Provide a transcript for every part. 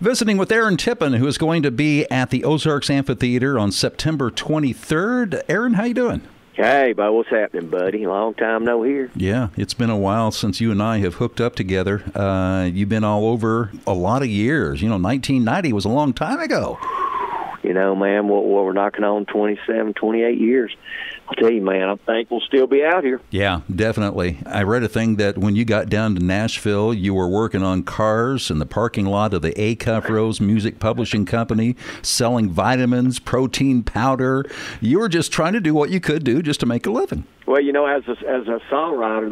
Visiting with Aaron Tippin, who is going to be at the Ozarks Amphitheater on September 23rd. Aaron, how you doing? Hey, Bo, what's happening, buddy? Long time no hear. Yeah, it's been a while since you and I have hooked up together. You've been all over a lot of years. 1990 was a long time ago. You know, man, we're knocking on 27, 28 years. I'll tell you, man, I'm thankful to still be out here. Yeah, definitely. I read a thing that when you got down to Nashville, you were working on cars in the parking lot of the A-Cuff Rose Music Publishing Company, selling vitamins, protein powder. You were just trying to do what you could do just to make a living. Well, as a songwriter,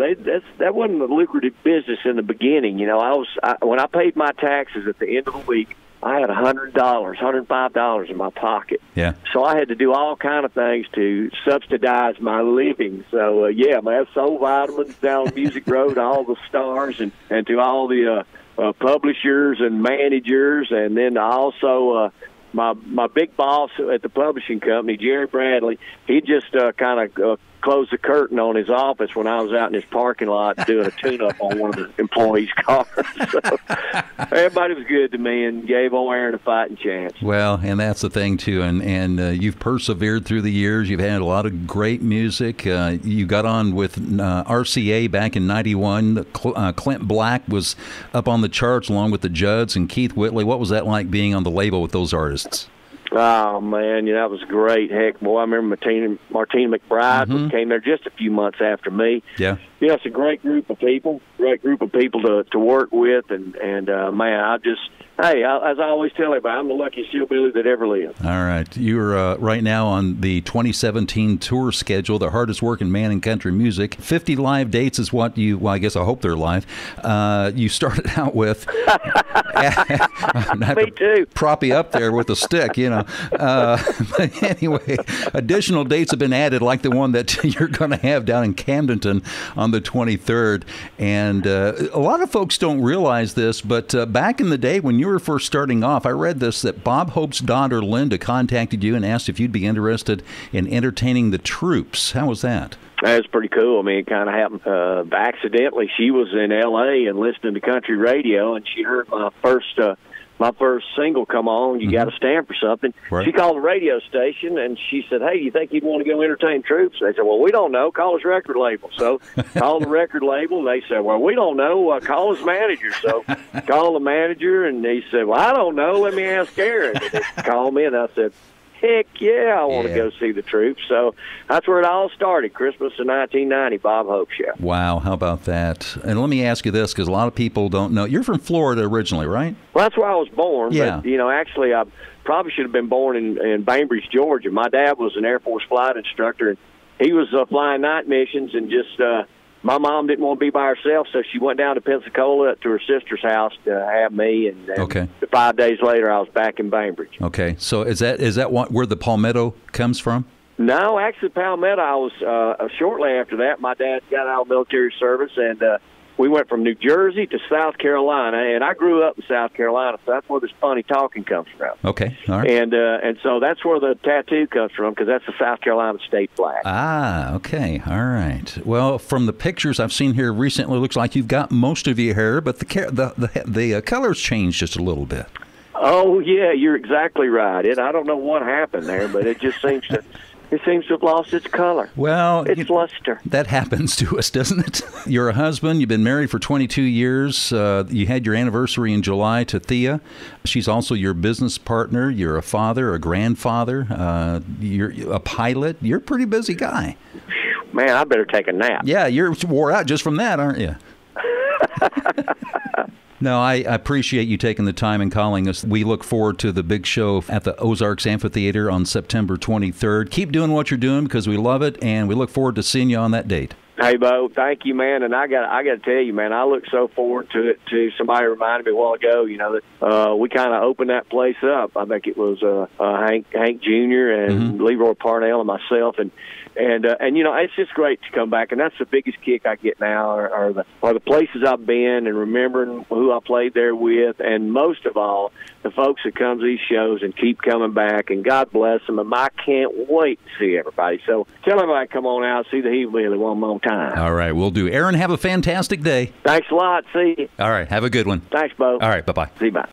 that wasn't a lucrative business in the beginning. When I paid my taxes at the end of the week, I had $100, $105 in my pocket. Yeah. So I had to do all kind of things to subsidize my living. So, man, I sold vitamins down Music Road to all the stars and to all the publishers and managers. And then also my big boss at the publishing company, Jerry Bradley, he just kind of closed the curtain on his office when I was out in his parking lot doing a tune-up on one of the employees' cars. So everybody was good to me and gave old Aaron a fighting chance. Well, and that's the thing, too. And you've persevered through the years. You've had a lot of great music. You got on with RCA back in 91. Clint Black was up on the charts along with the Judds and Keith Whitley. What was that like being on the label with those artists? Oh, man, that was great. Heck, boy, I remember Martina McBride came there just a few months after me. Yeah. It's a great group of people to work with. And man, as I always tell everybody, I'm the luckiest hillbilly that ever lived. All right. You're right now on the 2017 tour schedule, the hardest working man in country music. 50 live dates is what I guess I hope they're live. You started out with... Me too. Prop you up there with a stick, But anyway, additional dates have been added, like the one that you're going to have down in Camdenton on the 23rd. And a lot of folks don't realize this, but back in the day when you were first starting off, I read this, that Bob Hope's daughter, Linda, contacted you and asked if you'd be interested in entertaining the troops. How was that? That's pretty cool. I mean, it kind of happened accidentally. She was in L.A. and listening to country radio, and she heard my first single come on, You Got to Stand for Something. Right. She called the radio station, and she said, hey, you think you'd want to go entertain troops? They said, well, we don't know. Call his record label. So called the record label, and they said, well, we don't know. Call his manager. So called the manager, and he said, well, I don't know. Let me ask Aaron. And they called me, and I said, heck yeah, I want to go see the troops. So that's where it all started, Christmas of 1990, Bob Hope Show. Wow, how about that? And let me ask you this, because a lot of people don't know. You're from Florida originally, right? Well, that's where I was born. Yeah. But, actually, I probably should have been born in Bainbridge, Georgia. My dad was an Air Force flight instructor, and he was flying night missions, and just my mom didn't want to be by herself, so she went down to Pensacola to her sister's house to have me, and okay. 5 days later, I was back in Bainbridge. Okay, so is that where the Palmetto comes from? No, actually, Palmetto, I was shortly after that. My dad got out of military service, and we went from New Jersey to South Carolina, and I grew up in South Carolina, so that's where this funny talking comes from. Okay, all right. And so that's where the tattoo comes from, because that's the South Carolina state flag. Ah, okay, all right. Well, from the pictures I've seen here recently, it looks like you've got most of your hair, but the color's changed just a little bit. Oh, yeah, you're exactly right. I don't know what happened there, but it just seems to... It seems to have lost its color. Well, its luster. That happens to us, doesn't it? You're a husband. You've been married for 22 years. You had your anniversary in July to Thea. She's also your business partner. You're a father, a grandfather. You're a pilot. You're a pretty busy guy. Man, I better take a nap. Yeah, you're wore out just from that, aren't you? No, I appreciate you taking the time and calling us. We look forward to the big show at the Ozarks Amphitheater on September 23rd. Keep doing what you're doing because we love it, and we look forward to seeing you on that date. Hey, Bo, thank you, man. And I got to tell you, man, I look so forward to it, too. Somebody reminded me a while ago, that we kind of opened that place up. I think it was Hank Jr. and Leroy Parnell and myself. And it's just great to come back. And that's the biggest kick I get now are the places I've been and remembering who I played there with. And most of all, the folks that come to these shows and keep coming back. And God bless them. And I can't wait to see everybody. So tell everybody to come on out, see the Hillbilly one more time. All right, we'll do. Aaron, have a fantastic day. Thanks a lot. See you. All right, have a good one. Thanks, Bo. All right, bye-bye. See you, bye.